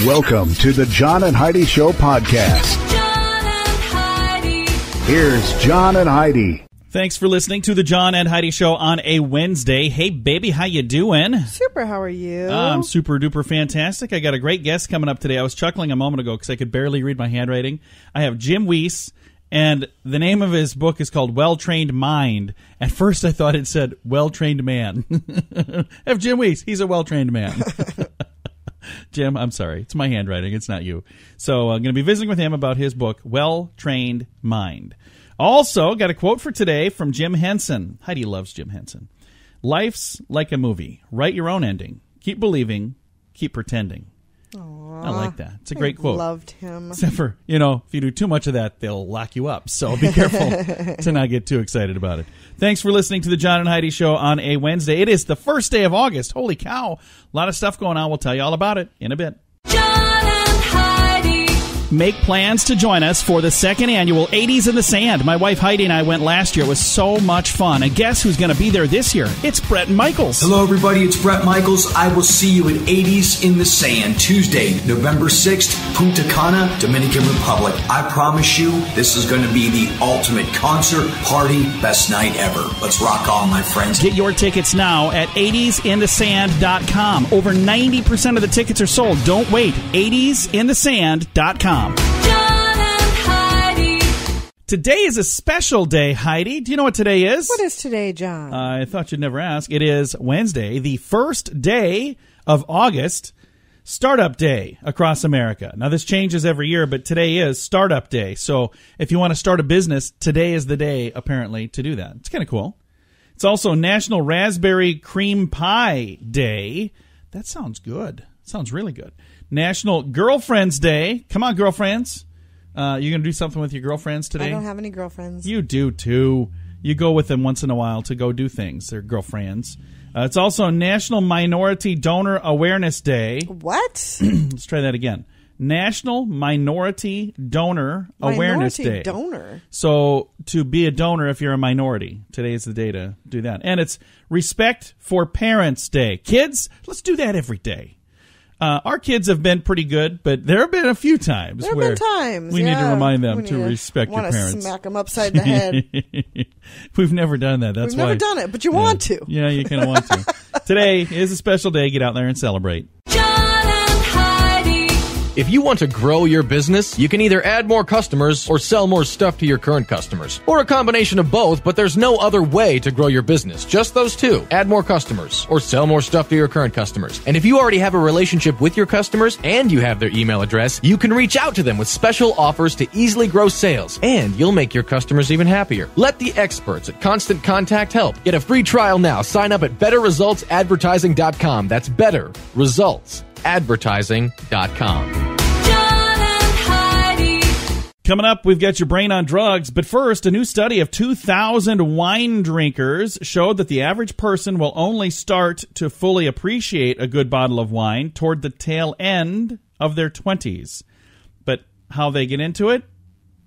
Welcome to the John and Heidi Show podcast. John and Heidi. Here's John and Heidi. Thanks for listening to the John and Heidi Show on a Wednesday. Hey, baby, how you doing? Super, how are you? I'm super duper fantastic. I got a great guest coming up today. I was chuckling a moment ago because I could barely read my handwriting. I have Jim Weiss, and the name of his book is called Well-Trained Mind. At first, I thought it said Well-Trained Man. I have Jim Weiss. He's a well-trained man. Jim, I'm sorry. It's my handwriting. It's not you. So I'm going to be visiting with him about his book, Well-Trained Mind. Also, got a quote for today from Jim Henson. Heidi loves Jim Henson. Life's like a movie. Write your own ending. Keep believing. Keep pretending. Aww, I like that. It's a great quote. Loved him. Except for, if you do too much of that, they'll lock you up. So be careful to not get too excited about it. Thanks for listening to the John and Heidi Show on a Wednesday. It is the first day of August. Holy cow. A lot of stuff going on. We'll tell you all about it in a bit. John and Heidi. Make plans to join us for the second annual 80s in the Sand. My wife Heidi and I went last year. It was so much fun. And guess who's going to be there this year? It's Brett Michaels. Hello, everybody. It's Brett Michaels. I will see you at 80s in the Sand, Tuesday, November 6th, Punta Cana, Dominican Republic. I promise you, this is going to be the ultimate concert, party, best night ever. Let's rock on, my friends. Get your tickets now at 80sinthesand.com. Over 90% of the tickets are sold. Don't wait. 80sinthesand.com. John and Heidi. Today is a special day, Heidi. Do you know what today is? What is today, John? I thought you'd never ask. It is Wednesday, the first day of August, Startup Day across America. Now, this changes every year, but today is Startup Day. So if you want to start a business, today is the day, apparently, to do that. It's kind of cool. It's also National Raspberry Cream Pie Day. That sounds good. Sounds really good. National Girlfriends Day. Come on, girlfriends. You going to do something with your girlfriends today? I don't have any girlfriends. You do, too. You go with them once in a while to go do things. They're girlfriends. It's also National Minority Donor Awareness Day. What? Let's try that again. National Minority Donor Awareness Day. Donor? So to be a donor if you're a minority. Today is the day to do that. And it's Respect for Parents Day. Kids, let's do that every day. Our kids have been pretty good, but there have been a few times where we need to remind them to respect your parents. Want to smack them upside the head. We've never done that. We've never done it, but you want to. Yeah, you kind of want to. Today is a special day. Get out there and celebrate. John and Heidi. If you want to grow your business, you can either add more customers or sell more stuff to your current customers. Or a combination of both, but there's no other way to grow your business. Just those two. Add more customers or sell more stuff to your current customers. And if you already have a relationship with your customers and you have their email address, you can reach out to them with special offers to easily grow sales. And you'll make your customers even happier. Let the experts at Constant Contact help. Get a free trial now. Sign up at betterresultsadvertising.com. That's betterresultsadvertising.com. Coming up, we've got your brain on drugs. But first, a new study of 2,000 wine drinkers showed that the average person will only start to fully appreciate a good bottle of wine toward the tail end of their 20s. But how they get into it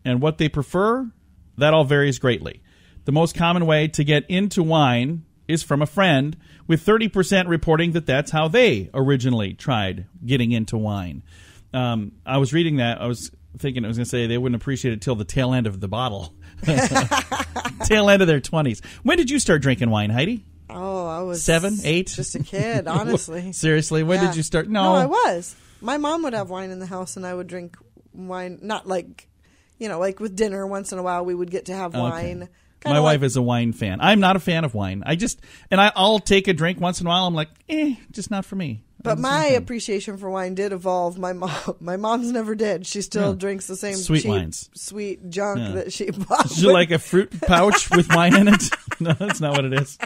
and what they prefer, that all varies greatly. The most common way to get into wine is from a friend, with 30% reporting that that's how they originally tried getting into wine. I was reading that. I was thinking it was going to say they wouldn't appreciate it till the tail end of the bottle. Tail end of their 20s. When did you start drinking wine, Heidi? Oh, I was 7, 8? Just a kid, honestly. Seriously? When did you start? No, I was. My mom would have wine in the house, and I would drink wine, not like, like with dinner once in a while we would get to have wine. My wife is a wine fan. I'm not a fan of wine. I'll take a drink once in a while. I'm like, just not for me. But my appreciation for wine did evolve. My mom's never did. She still drinks the same sweet cheap, wines, sweet junk that she bought. Is it like a fruit pouch with wine in it? No, that's not what it is.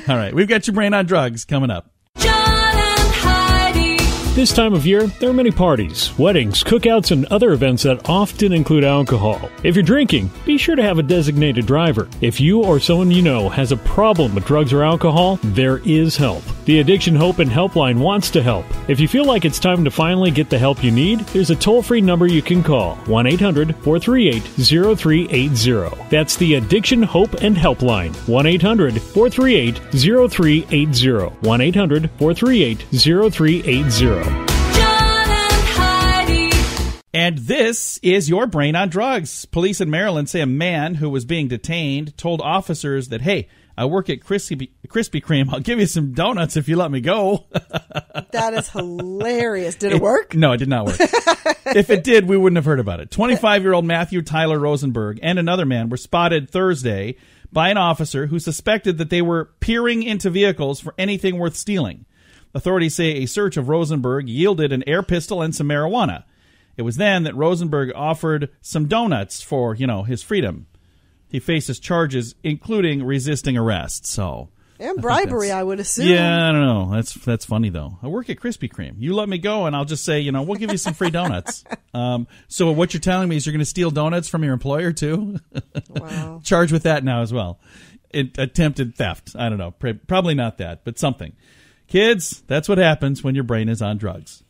All right, we've got your brain on drugs coming up. John and Heidi. This time of year, there are many parties, weddings, cookouts, and other events that often include alcohol. If you're drinking, be sure to have a designated driver. If you or someone you know has a problem with drugs or alcohol, there is help. The Addiction Hope and Helpline wants to help. If you feel like it's time to finally get the help you need, there's a toll-free number you can call, 1-800-438-0380. That's the Addiction Hope and Helpline, 1-800-438-0380, 1-800-438-0380. John and Heidi. And this is your brain on drugs. Police in Maryland say a man who was being detained told officers that, hey, I work at Krispy Kreme. I'll give you some donuts if you let me go. That is hilarious. Did it work? No, it did not work. If it did, we wouldn't have heard about it. 25-year-old Matthew Tyler Rosenberg and another man were spotted Thursday by an officer who suspected that they were peering into vehicles for anything worth stealing. Authorities say a search of Rosenberg yielded an air pistol and some marijuana. It was then that Rosenberg offered some donuts for, his freedom. He faces charges, including resisting arrest. So, and bribery, I would assume. Yeah, I don't know. That's funny, though. I work at Krispy Kreme. You let me go, and I'll just say, we'll give you some free donuts. So what you're telling me is you're going to steal donuts from your employer, too? Wow. Charged with that now as well. Attempted theft. I don't know. Probably not that, but something. Kids, that's what happens when your brain is on drugs.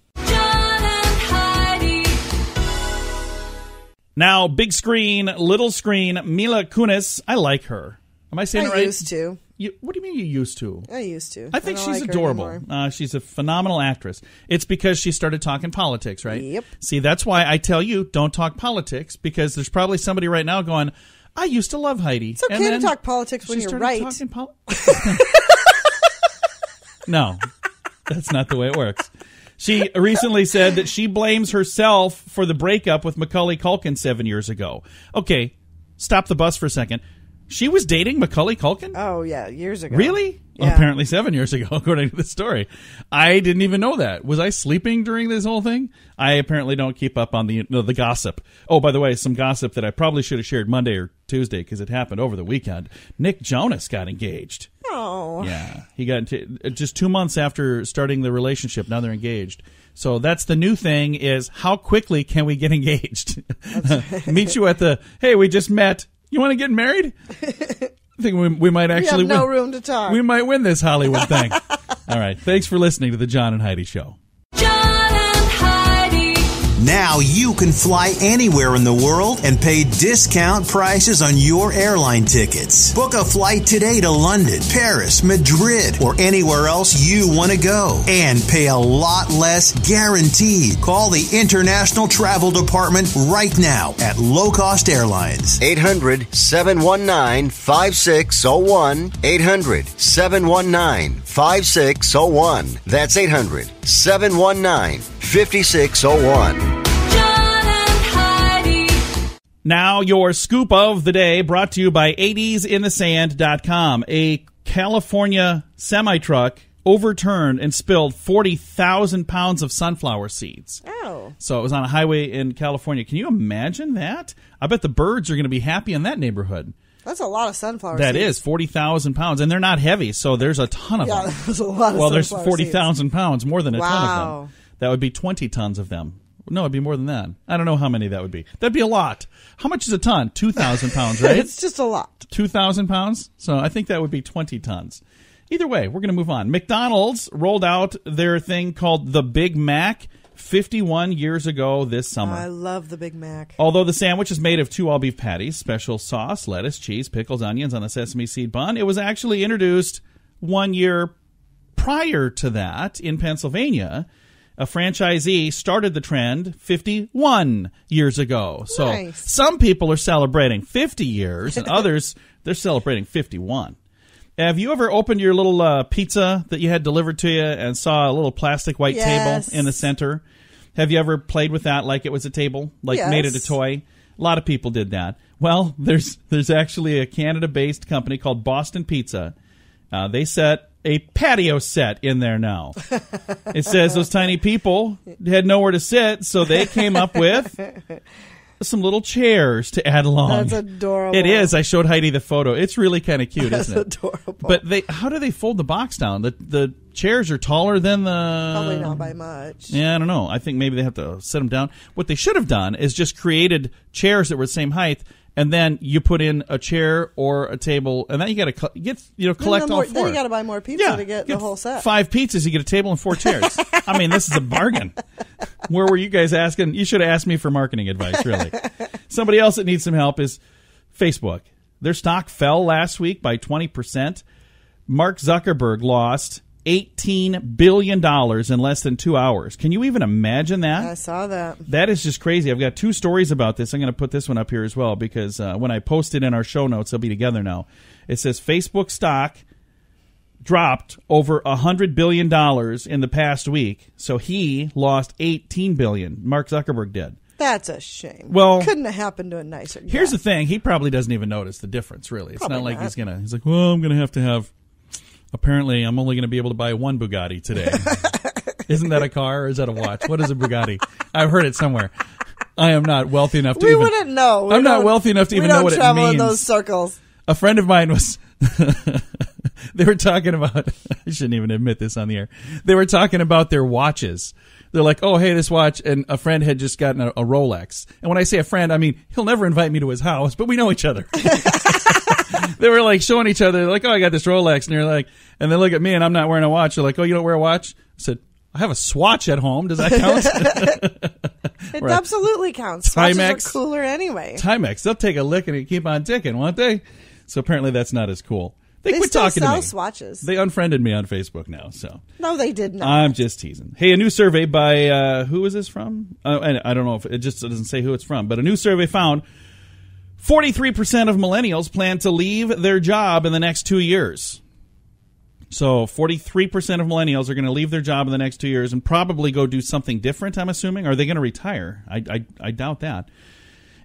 Now, big screen, little screen, Mila Kunis. I like her. Am I saying it right? I used to. What do you mean you used to? I used to. I think don't she's like her adorable. anymore. She's a phenomenal actress. It's because she started talking politics, right? Yep. See, that's why I tell you, don't talk politics, because there's probably somebody right now going, I used to love Heidi. It's okay to talk politics when you're right. No, that's not the way it works. She recently said that she blames herself for the breakup with Macaulay Culkin 7 years ago. Okay, stop the bus for a second. She was dating Macaulay Culkin? Oh, yeah, years ago. Really? Yeah. Well, apparently 7 years ago, according to the story. I didn't even know that. Was I sleeping during this whole thing? I apparently don't keep up on the gossip. Oh, by the way, some gossip that I probably should have shared Monday or Tuesday because it happened over the weekend. Nick Jonas got engaged. Oh. Yeah, he got just 2 months after starting the relationship. Now they're engaged. So that's the new thing: is how quickly can we get engaged? Meet you at hey, we just met. You want to get married? I think we might actually we have no room to talk. We might win this Hollywood thing. All right, thanks for listening to the John and Heidi Show. Now you can fly anywhere in the world and pay discount prices on your airline tickets. Book a flight today to London, Paris, Madrid, or anywhere else you want to go. And pay a lot less guaranteed. Call the International Travel Department right now at Low Cost Airlines. 800-719-5601. 800-719-5601. That's 800-719-5601. Now, your scoop of the day brought to you by 80sinthesand.com. A California semi-truck overturned and spilled 40,000 pounds of sunflower seeds. Oh. So it was on a highway in California. Can you imagine that? I bet the birds are going to be happy in that neighborhood. That's a lot of sunflower That seeds. is 40,000 pounds, and they're not heavy, so there's a ton of them. Yeah, there's a lot of Well, there's sunflower 40,000 pounds, more than a ton of Wow. them. That would be 20 tons of them. No, it'd be more than that. I don't know how many that would be. That'd be a lot. How much is a ton? 2,000 pounds, right? It's just a lot. 2,000 pounds? So I think that would be 20 tons. Either way, we're going to move on. McDonald's rolled out their thing called the Big Mac 51 years ago this summer. I love the Big Mac. Although the sandwich is made of 2 all-beef patties, special sauce, lettuce, cheese, pickles, onions on a sesame seed bun, it was actually introduced 1 year prior to that in Pennsylvania. A franchisee started the trend 51 years ago. So Nice. some people are celebrating 50 years, and others, they're celebrating 51. Have you ever opened your little pizza that you had delivered to you and saw a little plastic white Yes. table in the center? Have you ever played with that like it was a table, like made it a Yes. toy? A lot of people did that. Well, there's actually a Canada-based company called Boston Pizza. They set a patio set in there now. It says those tiny people had nowhere to sit, so they came up with some little chairs to add along. That's adorable. It is. I showed Heidi the photo. It's really kind of cute, That's isn't it? adorable. But how do they fold the box down? The chairs are taller than the... Probably not by much. Yeah, I don't know. I think maybe they have to set them down. What they should have done is just created chairs that were the same height, and then you put in a chair or a table, and then you got to collect all 4. Then you got to buy more pizza to get the whole set. 5 pizzas, you get a table and 4 chairs. I mean, this is a bargain. Where were you guys asking? You should have asked me for marketing advice, really. Somebody else that needs some help is Facebook. Their stock fell last week by 20%. Mark Zuckerberg lost $18 billion in less than 2 hours. Can you even imagine that? I saw that. That is just crazy. I've got 2 stories about this. I'm going to put this one up here as well because when I post it in our show notes, they'll be together now. It says Facebook stock dropped over $100 billion in the past week. So he lost $18 billion. Mark Zuckerberg did. That's a shame. Well, couldn't have happened to a nicer guy. Here's the thing. He probably doesn't even notice the difference, really. It's Probably not like not. he's like, well, I'm going to have, apparently I'm only going to be able to buy one Bugatti today. Isn't that a car or is that a watch? What is a Bugatti? I've heard it somewhere. I am not wealthy enough to We even. wouldn't know. I'm not wealthy enough to even know what it means. We don't travel in those circles. A friend of mine was, they were talking about, I shouldn't even admit this on the air. They were talking about their watches. They're like, oh, hey, this watch, and a friend had just gotten a Rolex. And when I say a friend, I mean, he'll never invite me to his house, but we know each other. They were like showing each other, like, oh, I got this Rolex. And they're like, and they look at me and I'm not wearing a watch. They're like, oh, you don't wear a watch? I said, I have a swatch at home. Does that count? It Right. absolutely counts. Swatches Timex. are cooler anyway. Timex, they'll take a lick and keep on ticking, won't they? So apparently that's not as cool. They quit still talking to sell me. swatches. They unfriended me on Facebook now, so. No, they did not. I'm just teasing. Hey, a new survey by, who is this from? I don't know if it just doesn't say who it's from, but a new survey found 43% of millennials plan to leave their job in the next 2 years. So 43% of millennials are going to leave their job in the next 2 years and probably go do something different, I'm assuming. Are they going to retire? I doubt that.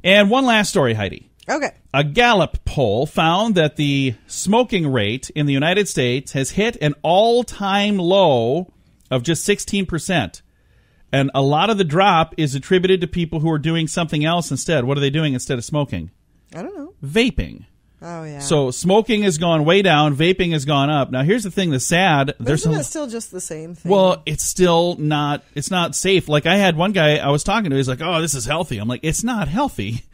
And one last story, Heidi. Okay. A Gallup poll found that the smoking rate in the United States has hit an all-time low of just 16%. And a lot of the drop is attributed to people who are doing something else instead. What are they doing instead of smoking? I don't know. Vaping. Oh, yeah. So smoking has gone way down, vaping has gone up. Now, here's the thing that's sad. But isn't it still just the same thing? Well, it's still not, it's not safe. Like, I had one guy I was talking to, he's like, oh, this is healthy. I'm like, it's not healthy.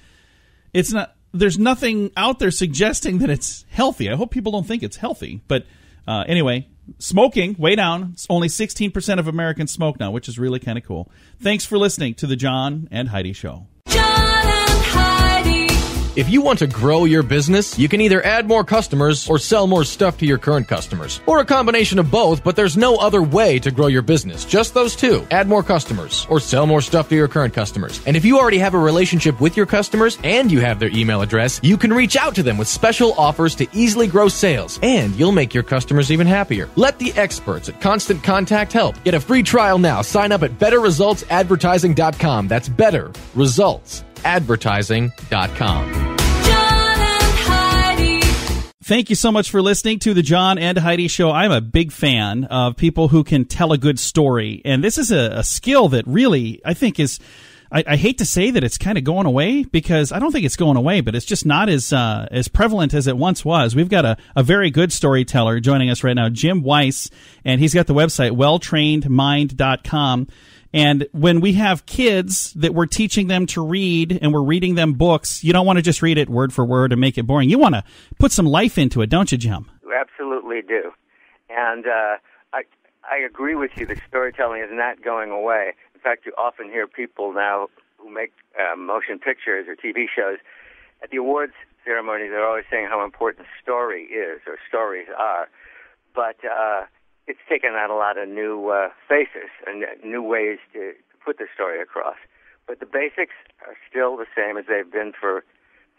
It's not. There's nothing out there suggesting that it's healthy. I hope people don't think it's healthy. But anyway, smoking, way down. It's only 16% of Americans smoke now, which is really kind of cool. Thanks for listening to The John and Heidi Show. John and Heidi. If you want to grow your business, you can either add more customers or sell more stuff to your current customers. Or a combination of both, but there's no other way to grow your business. Just those two. Add more customers or sell more stuff to your current customers. And if you already have a relationship with your customers and you have their email address, you can reach out to them with special offers to easily grow sales. And you'll make your customers even happier. Let the experts at Constant Contact help. Get a free trial now. Sign up at betterresultsadvertising.com. That's betterresultsadvertising.com. Thank you so much for listening to the John and Heidi Show. I'm a big fan of people who can tell a good story. And this is a skill that really, I think is, I hate to say that it's kind of going away because I don't think it's going away, but it's just not as prevalent as it once was. We've got a very good storyteller joining us right now, Jim Weiss, and he's got the website, WellTrainedMind.com. And when we have kids that we're teaching them to read and we're reading them books, you don't want to just read it word for word and make it boring. You want to put some life into it, don't you, Jim? We absolutely do. And I agree with you that storytelling is not going away. In fact, you often hear people now who make motion pictures or TV shows at the awards ceremony, they're always saying how important story is or stories are. But it's taken on a lot of new faces and new ways to put the story across. But the basics are still the same as they've been for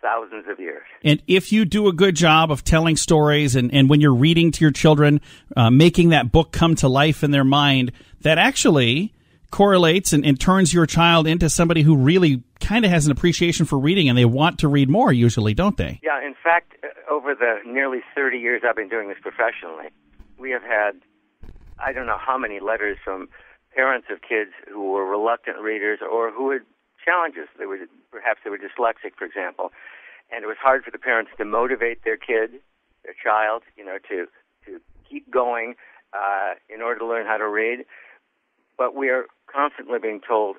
thousands of years. And if you do a good job of telling stories and when you're reading to your children, making that book come to life in their mind, that actually correlates and turns your child into somebody who really kind of has an appreciation for reading, and they want to read more usually, don't they? Yeah, in fact, over the nearly 30 years I've been doing this professionally, we have had I don't know how many letters from parents of kids who were reluctant readers or who had challenges. Perhaps they were dyslexic, for example, and it was hard for the parents to motivate their kid, their child, to keep going in order to learn how to read. But we are constantly being told,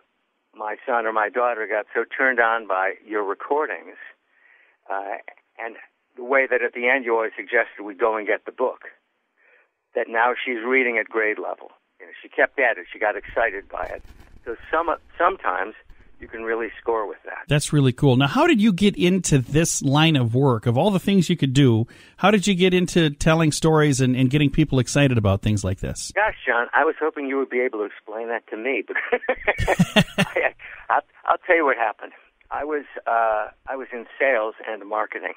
my son or my daughter got so turned on by your recordings, and the way that at the end you always suggested we go and get the book, that now she's reading at grade level. She kept at it. She got excited by it. So sometimes you can really score with that. That's really cool. Now, how did you get into this line of work? Of all the things you could do, how did you get into telling stories and getting people excited about things like this? Gosh, John, I was hoping you would be able to explain that to me. I'll tell you what happened. I was in sales and marketing.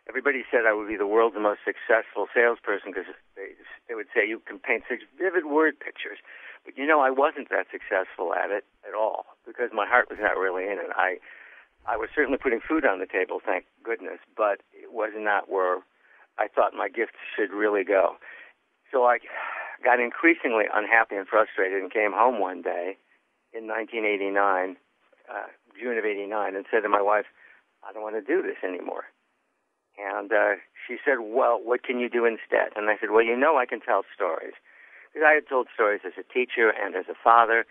Everybody said I would be the world's most successful salesperson because they would say you can paint such vivid word pictures. But, I wasn't that successful at it at all because my heart was not really in it. I was certainly putting food on the table, thank goodness, but it was not where I thought my gifts should really go. So I got increasingly unhappy and frustrated and came home one day in 1989, June of 89, and said to my wife, I don't want to do this anymore. And she said, well, what can you do instead? And I said, well, I can tell stories. Because I had told stories as a teacher and as a father,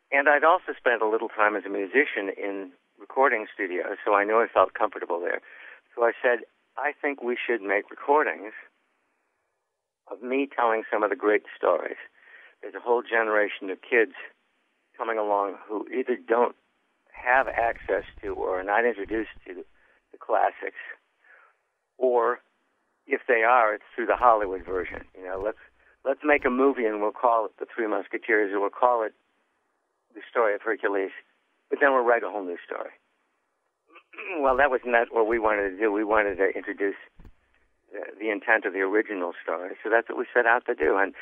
and I'd also spent a little time as a musician in recording studios, so I knew I felt comfortable there. So I said, I think we should make recordings of me telling some of the great stories. There's a whole generation of kids coming along who either don't have access to or are not introduced to the classics, or if they are, it's through the Hollywood version. Let's make a movie and we'll call it The Three Musketeers, or we'll call it The Story of Hercules, but then we'll write a whole new story. Well, that was not what we wanted to do. We wanted to introduce the intent of the original story, so that's what we set out to do. And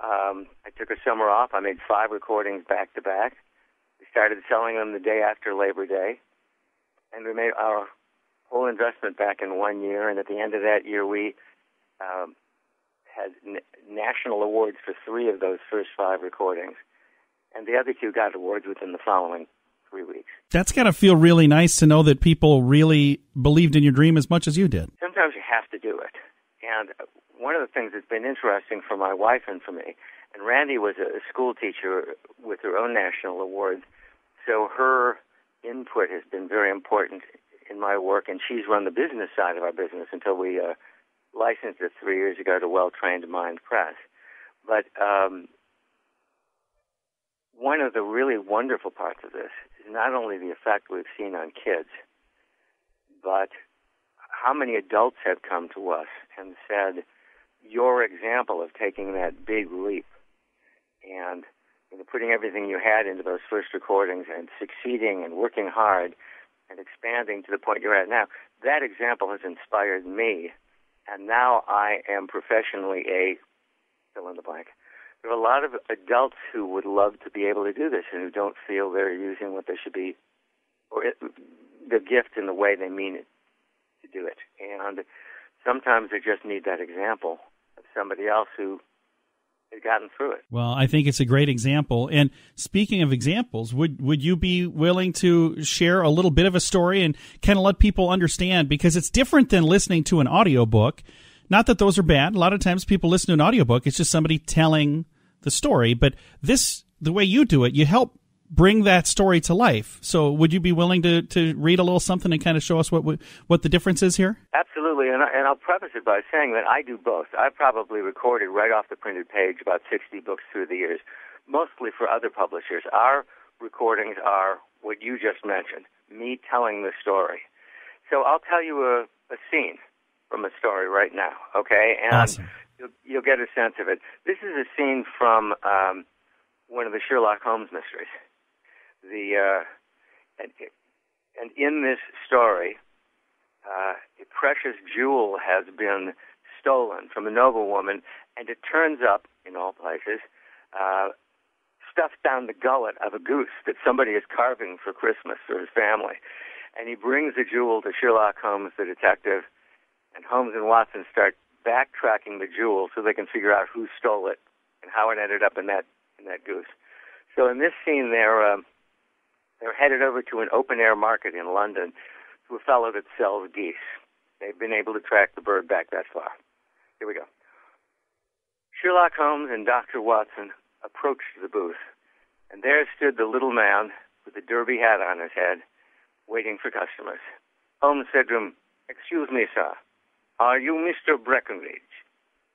I took a summer off. I made 5 recordings back to back. We started selling them the day after Labor Day, and we made our whole investment back in 1 year, and at the end of that year, we had national awards for 3 of those first 5 recordings, and the other 2 got awards within the following 3 weeks. That's got to feel really nice to know that people really believed in your dream as much as you did. Sometimes you have to do it, and one of the things that's been interesting for my wife and for me, and Randy was a school teacher with her own national awards, so her input has been very important in my work, and she's run the business side of our business until we licensed it 3 years ago to WellTrainedMind Press. But one of the really wonderful parts of this is not only the effect we've seen on kids, but how many adults have come to us and said, your example of taking that big leap and putting everything you had into those first recordings and succeeding and working hard and expanding to the point you're at now, that example has inspired me. And now I am professionally a fill in the blank. There are a lot of adults who would love to be able to do this and who don't feel they're using what they should be, or the gift in the way they mean it to do it. And sometimes they just need that example of somebody else who has gotten through it. Well, I think it's a great example. And speaking of examples, would you be willing to share a little bit of a story and kind of let people understand? Because it's different than listening to an audiobook. Not that those are bad. A lot of times people listen to an audiobook. It's just somebody telling the story. But this, the way you do it, you help bring that story to life. So would you be willing to read a little something and kind of show us what the difference is here? Absolutely, and I'll preface it by saying that I do both. I've probably recorded right off the printed page about 60 books through the years, mostly for other publishers. Our recordings are what you just mentioned, me telling the story. So I'll tell you a scene from a story right now, okay? And awesome. You'll get a sense of it. This is a scene from one of the Sherlock Holmes mysteries. And in this story, a precious jewel has been stolen from a noblewoman, and it turns up, in all places, stuffed down the gullet of a goose that somebody is carving for Christmas for his family. And he brings the jewel to Sherlock Holmes, the detective, and Holmes and Watson start backtracking the jewel so they can figure out who stole it and how it ended up in that goose. So in this scene, they're headed over to an open-air market in London to a fellow that sells geese. They've been able to track the bird back that far. Here we go. Sherlock Holmes and Dr. Watson approached the booth, and there stood the little man with a derby hat on his head, waiting for customers. Holmes said to him, "Excuse me, sir. Are you Mr. Breckenridge?"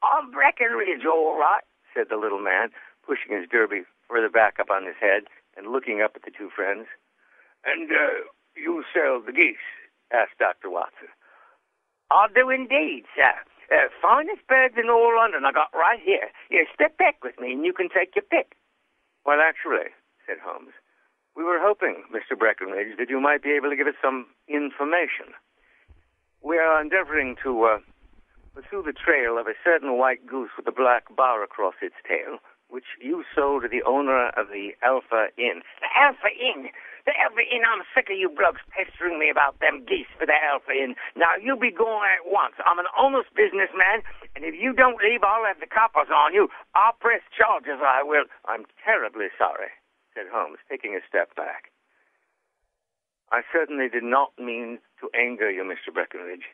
"I'm Breckenridge, all right," said the little man, pushing his derby further back up on his head and looking up at the two friends. And you sell the geese? Asked Dr. Watson. I do indeed, sir. Finest birds in all London I got right here. You step back with me and you can take your pick. Well, actually, said Holmes, we were hoping, Mr. Breckenridge, that you might be able to give us some information. We are endeavoring to pursue the trail of a certain white goose with a black bar across its tail, which you sold to the owner of the Alpha Inn. The Alpha Inn? The Alpha Inn, I'm sick of you blokes pestering me about them geese for the Alpha Inn. Now, you be going at once. I'm an honest businessman, and if you don't leave, I'll have the coppers on you. I'll press charges, I will. I'm terribly sorry, said Holmes, taking a step back. I certainly did not mean to anger you, Mr. Breckenridge.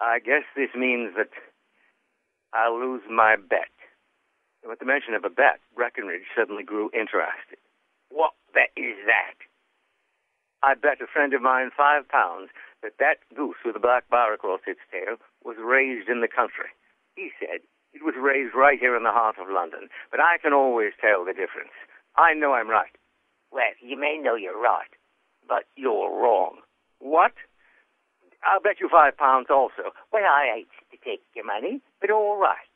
I guess this means that I'll lose my bet. And with the mention of a bet, Breckenridge suddenly grew interested. What bet is that? I bet a friend of mine £5 that goose with a black bar across its tail was raised in the country. He said it was raised right here in the heart of London, but I can always tell the difference. I know I'm right. Well, you may know you're right, but you're wrong. What? I'll bet you £5 also. Well, I hate to take your money, but all right.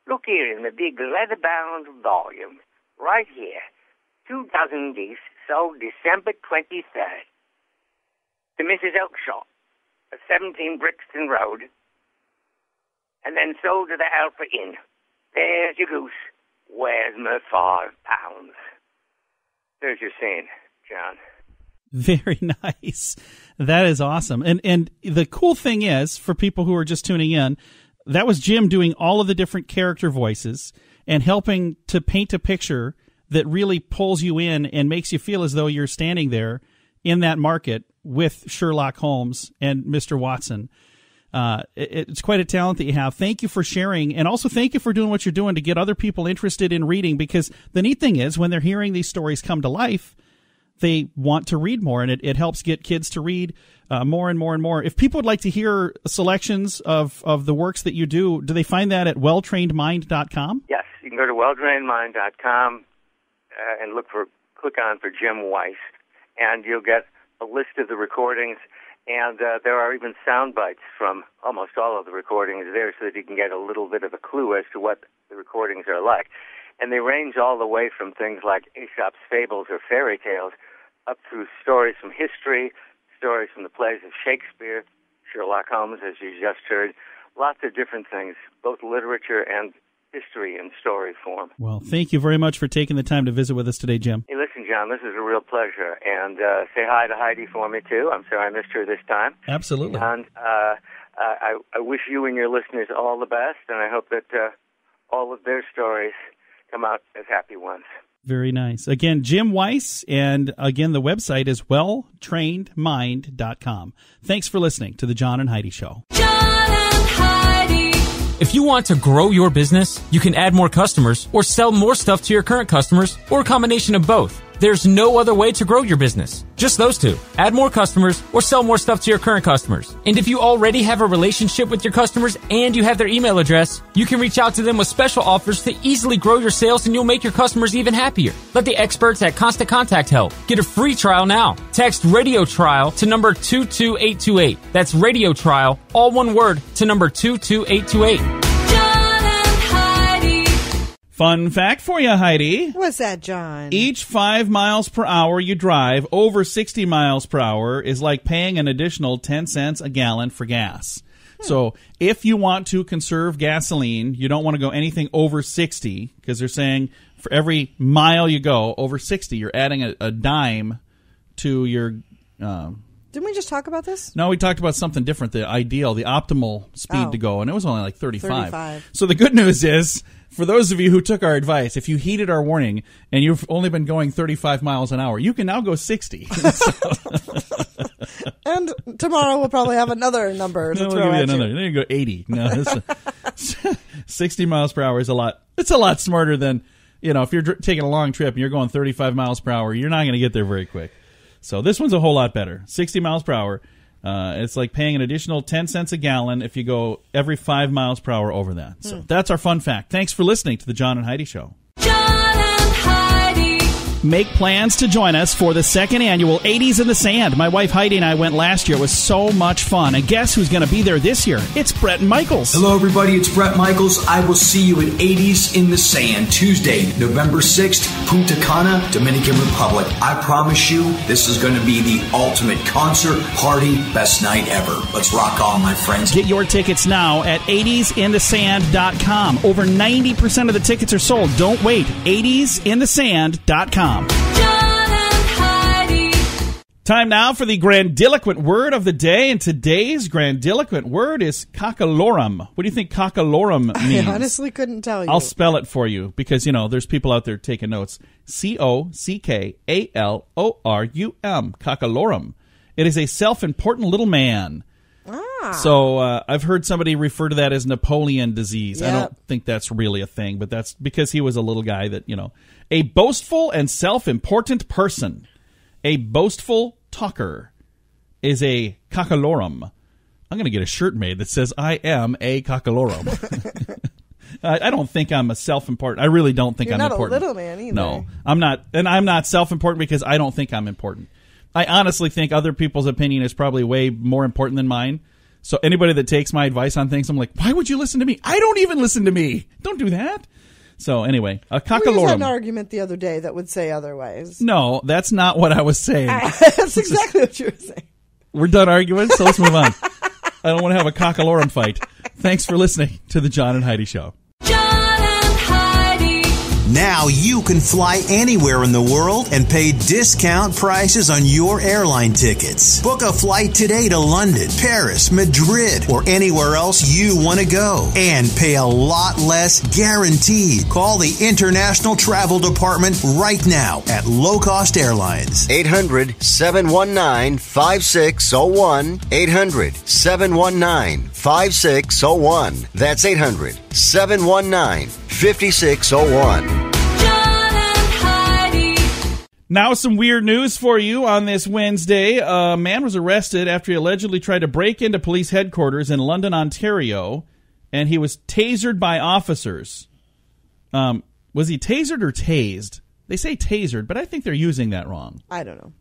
Look here in the big leather-bound volume. Right here. 2 dozen geese sold December 23rd. To Mrs. Oakshott of 17 Brixton Road. And then sold to the Alpha Inn. There's your goose. Where's my £5? There's your scene, John. Very nice. That is awesome. And the cool thing is, for people who are just tuning in, that was Jim doing all of the different character voices and helping to paint a picture that really pulls you in and makes you feel as though you're standing there in that market with Sherlock Holmes and Mr. Watson. It's quite a talent that you have. Thank you for sharing, and also thank you for doing what you're doing to get other people interested in reading, because the neat thing is when they're hearing these stories come to life, they want to read more, and it helps get kids to read more and more and more. If people would like to hear selections of the works that you do they find that at WellTrainedMind.com? Yes, you can go to WellTrainedMind.com and click on for Jim Weiss, and you'll get a list of the recordings, and there are even sound bites from almost all of the recordings there so that you can get a little bit of a clue as to what the recordings are like. And they range all the way from things like Aesop's fables or fairy tales up through stories from history, stories from the plays of Shakespeare, Sherlock Holmes, as you just heard, lots of different things, both literature and history in story form. Well, thank you very much for taking the time to visit with us today, Jim. Hey, listen, John, this is a real pleasure. And say hi to Heidi for me, too. I'm sorry I missed her this time. Absolutely. And I wish you and your listeners all the best, and I hope that all of their stories come out as happy ones. Very nice. Again, Jim Weiss, and again, the website is welltrainedmind.com. Thanks for listening to The John and Heidi Show. John and Heidi. If you want to grow your business, you can add more customers or sell more stuff to your current customers, or a combination of both. There's no other way to grow your business. Just those two. Add more customers or sell more stuff to your current customers. And if you already have a relationship with your customers and you have their email address, you can reach out to them with special offers to easily grow your sales, and you'll make your customers even happier. Let the experts at Constant Contact help. Get a free trial now. Text Radio Trial to number 22828. That's Radio Trial, all one word, to number 22828. Fun fact for you, Heidi. What's that, John? Each 5 miles per hour you drive over 60 miles per hour is like paying an additional 10 cents a gallon for gas. So if you want to conserve gasoline, you don't want to go anything over 60, because they're saying for every mile you go over 60, you're adding a dime to your... Didn't we just talk about this? No, we talked about something different, the optimal speed to go, and it was only like 35. So the good news is, for those of you who took our advice, if you heeded our warning and you've only been going 35 miles an hour, you can now go 60. And tomorrow we'll probably have another number to throw at you. Then you go 80. No, 60 miles per hour is a lot. It's a lot smarter than, if you're taking a long trip and you're going 35 miles per hour, you're not going to get there very quick. So this one's a whole lot better. 60 miles per hour. It's like paying an additional 10 cents a gallon if you go every 5 miles per hour over that. So that's our fun fact. Thanks for listening to The John and Heidi Show. John and Heidi. Make plans to join us for the second annual 80s in the Sand. My wife Heidi and I went last year. It was so much fun. And guess who's going to be there this year? It's Brett and Michaels. Hello, everybody. It's Brett Michaels. I will see you at 80s in the Sand, Tuesday, November 6th, Punta Cana, Dominican Republic. I promise you, this is going to be the ultimate concert, party, best night ever. Let's rock on, my friends. Get your tickets now at 80sinthesand.com. Over 90% of the tickets are sold. Don't wait. 80sinthesand.com. John and Heidi. Time now for the grandiloquent word of the day, and today's grandiloquent word is cockalorum. What do you think cockalorum means? I honestly couldn't tell you. I'll spell it for you because, you know, there's people out there taking notes. C-O-C-K-A-L-O-R-U-M, cockalorum. It is a self-important little man. So I've heard somebody refer to that as Napoleon disease. Yep. I don't think that's really a thing, but that's because he was a little guy that, you know. A boastful and self-important person. A boastful talker is a cockalorum. I'm going to get a shirt made that says, I am a cockalorum. I don't think I'm a self-important. I really don't think I'm important. You're not a little man either. No, I'm not. And I'm not self-important because I don't think I'm important. I honestly think other people's opinion is probably way more important than mine. So anybody that takes my advice on things, I'm like, why would you listen to me? I don't even listen to me. Don't do that. So anyway, a cockalorum. We had an argument the other day that would say otherwise. No, that's not what I was saying. That's exactly what you were saying. We're done arguing, so let's move on. I don't want to have a cockalorum fight. Thanks for listening to the John and Heidi Show. Now you can fly anywhere in the world and pay discount prices on your airline tickets. Book a flight today to London, Paris, Madrid, or anywhere else you want to go. And pay a lot less guaranteed. Call the International Travel Department right now at Low Cost Airlines. 800-719-5601. 800-719-5601. That's 800-719-5601. Now some weird news for you on this Wednesday. A man was arrested after he allegedly tried to break into police headquarters in London, Ontario, and he was tasered by officers. Was he tasered or tased? They say tasered, but I think they're using that wrong. I don't know.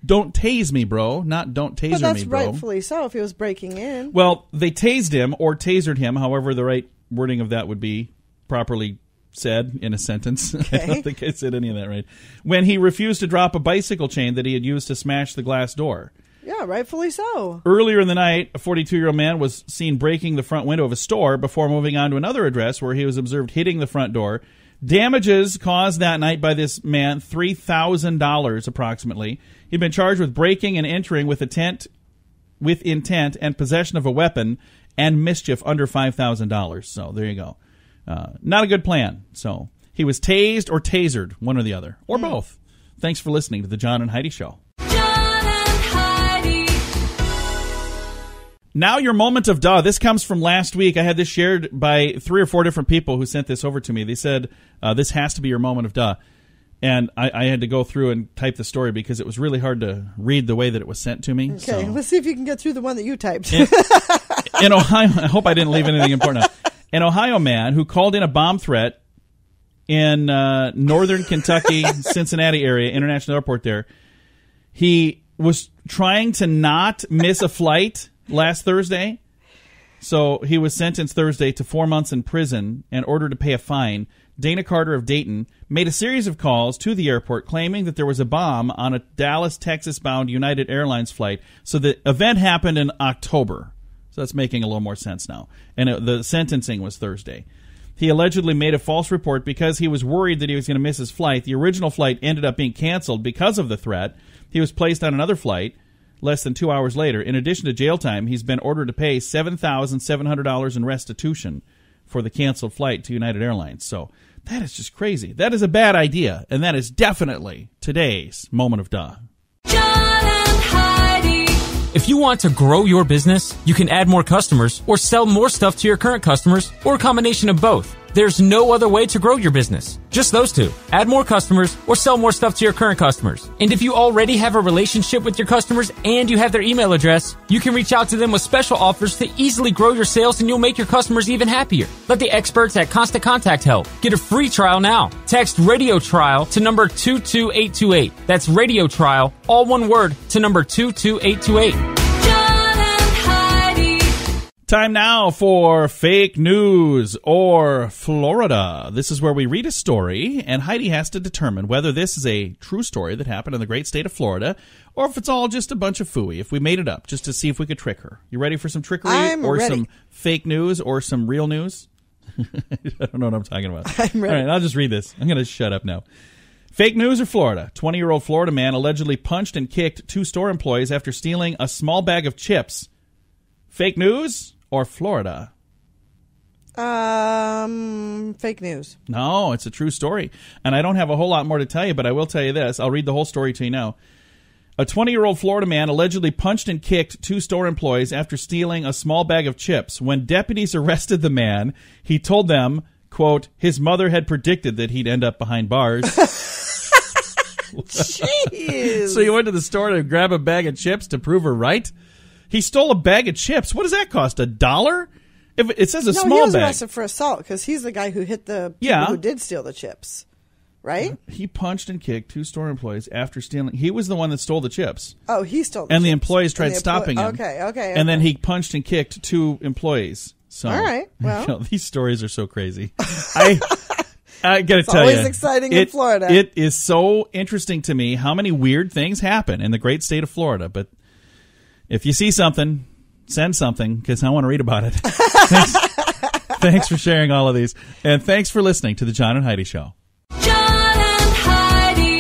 Don't tase me, bro. Not don't taser me, bro. But that's rightfully so if he was breaking in. Well, they tased him or tasered him, however the right wording of that would be properly said in a sentence. Okay. I don't think I said any of that right. When he refused to drop a bicycle chain that he had used to smash the glass door. Yeah, rightfully so. Earlier in the night, a 42-year-old man was seen breaking the front window of a store before moving on to another address where he was observed hitting the front door. Damages caused that night by this man, $3,000 approximately. He'd been charged with breaking and entering with intent and possession of a weapon and mischief under $5,000. So there you go. Not a good plan. So he was tased or tasered, one or the other, or both. Thanks for listening to the John and Heidi Show. Now your moment of duh. This comes from last week. I had this shared by 3 or 4 different people who sent this over to me. They said, this has to be your moment of duh. And I had to go through and type the story because it was really hard to read the way that it was sent to me. Okay, let's see if you can get through the one that you typed. In Ohio, I hope I didn't leave anything important out. An Ohio man who called in a bomb threat in northern Kentucky, Cincinnati area, International Airport there. He was trying to not miss a flight last Thursday. So he was sentenced Thursday to 4 months in prison and ordered to pay a fine. Dana Carter of Dayton made a series of calls to the airport claiming that there was a bomb on a Dallas, Texas-bound United Airlines flight. So the event happened in October. So that's making a little more sense now. And the sentencing was Thursday. He allegedly made a false report because he was worried that he was going to miss his flight. The original flight ended up being canceled because of the threat. He was placed on another flight less than 2 hours later. In addition to jail time, he's been ordered to pay $7,700 in restitution for the canceled flight to United Airlines. So that is just crazy. That is a bad idea, and that is definitely today's moment of duh. If you want to grow your business, you can add more customers or sell more stuff to your current customers or a combination of both. There's no other way to grow your business. Just those two. Add more customers or sell more stuff to your current customers. And if you already have a relationship with your customers and you have their email address, you can reach out to them with special offers to easily grow your sales, and you'll make your customers even happier. Let the experts at Constant Contact help. Get a free trial now. Text Radio Trial to number 22828. That's Radio Trial, all one word, to number 22828. John and Heidi. Time now for Fake News or Florida. This is where we read a story, and Heidi has to determine whether this is a true story that happened in the great state of Florida, or if it's all just a bunch of phooey, if we made it up, just to see if we could trick her. You ready for some trickery? I'm or ready. Some fake news or some real news? I don't know what I'm talking about. I'm ready. All right, I'll just read this. I'm going to shut up now. Fake news or Florida? 20-year-old Florida man allegedly punched and kicked 2 store employees after stealing a small bag of chips. Fake news or Florida? Fake news. No, it's a true story. And I don't have a whole lot more to tell you, but I will tell you this. I'll read the whole story to you now. A 20-year-old Florida man allegedly punched and kicked 2 store employees after stealing a small bag of chips. When deputies arrested the man, he told them, quote, his mother had predicted that he'd end up behind bars. Jeez. So he went to the store to grab a bag of chips to prove her right? He stole a bag of chips. What does that cost? $1? If it says a No, small he was bag. arrested for assault because he's the guy who hit the people who did steal the chips, right? He punched and kicked 2 store employees after stealing. He was the one that stole the chips. Oh, he stole the And chips. the employees tried And the stopping him. Okay. And then he punched and kicked 2 employees. So, All right, well. these stories are so crazy. I got to tell you. It's always exciting in Florida. It is so interesting to me how many weird things happen in the great state of Florida. But if you see something, send something because I want to read about it. Thanks for sharing all of these. And thanks for listening to The John and Heidi Show. John and Heidi.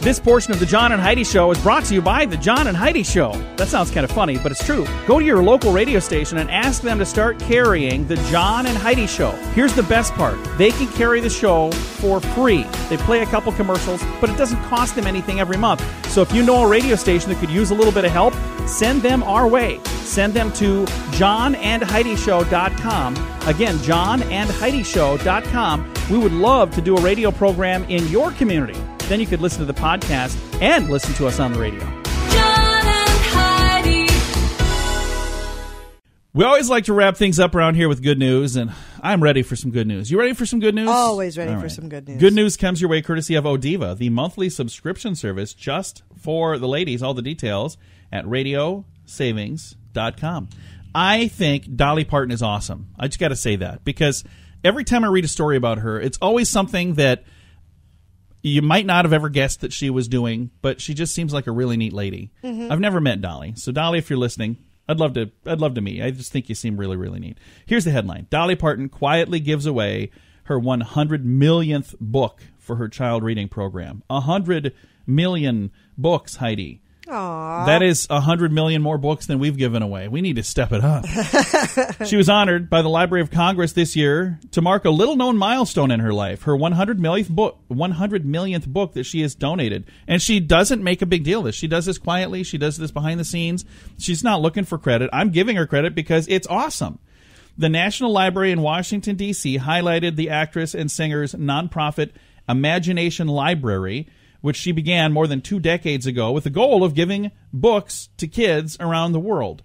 This portion of The John and Heidi Show is brought to you by The John and Heidi Show. That sounds kind of funny, but it's true. Go to your local radio station and ask them to start carrying The John and Heidi Show. Here's the best part. They can carry the show for free. They play a couple commercials, but it doesn't cost them anything every month. So if you know a radio station that could use a little bit of help, send them our way. Send them to johnandheidishow.com. Again, johnandheidishow.com. We would love to do a radio program in your community. Then you could listen to the podcast and listen to us on the radio. John and Heidi. We always like to wrap things up around here with good news, and I'm ready for some good news. You ready for some good news? Always ready All for right. some good news. Good news comes your way courtesy of Odiva, the monthly subscription service just for the ladies. All the details at radiosavings.com. I think Dolly Parton is awesome. I just got to say that because every time I read a story about her, it's always something that you might not have ever guessed that she was doing, but she just seems like a really neat lady. Mm-hmm. I've never met Dolly. So Dolly, if you're listening, I'd love to meet you. I just think you seem really, really neat. Here's the headline. Dolly Parton quietly gives away her 100 millionth book for her child reading program. 100 million books, Heidi. Aww. That is 100 million more books than we've given away. We need to step it up. She was honored by the Library of Congress this year to mark a little-known milestone in her life, her 100 millionth book that she has donated. And she doesn't make a big deal of this. She does this quietly. She does this behind the scenes. She's not looking for credit. I'm giving her credit because it's awesome. The National Library in Washington, D.C. highlighted the actress and singer's nonprofit Imagination Library, which she began more than 2 decades ago with the goal of giving books to kids around the world.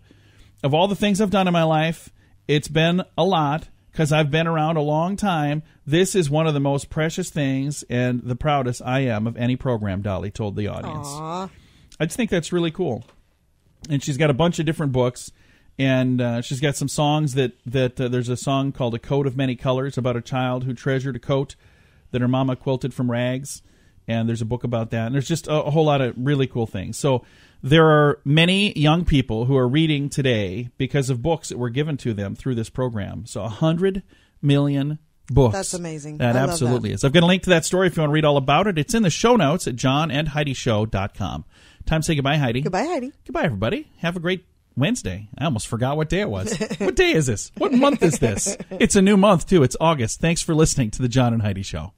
Of all the things I've done in my life, it's been a lot because I've been around a long time. This is one of the most precious things and the proudest I am of any program, Dolly told the audience. Aww. I just think that's really cool. And she's got a bunch of different books, and she's got some songs that there's a song called A Coat of Many Colors about a child who treasured a coat that her mama quilted from rags. And there's a book about that. And there's just a whole lot of really cool things. So there are many young people who are reading today because of books that were given to them through this program. So 100 million books. That's amazing. That I love absolutely that. is. I've got a link to that story if you want to read all about it. It's in the show notes at johnandheidishow.com. Time to say goodbye, Heidi. Goodbye, Heidi. Goodbye, everybody. Have a great Wednesday. I almost forgot what day it was. What day is this? What month is this? It's a new month, too. It's August. Thanks for listening to The John and Heidi Show.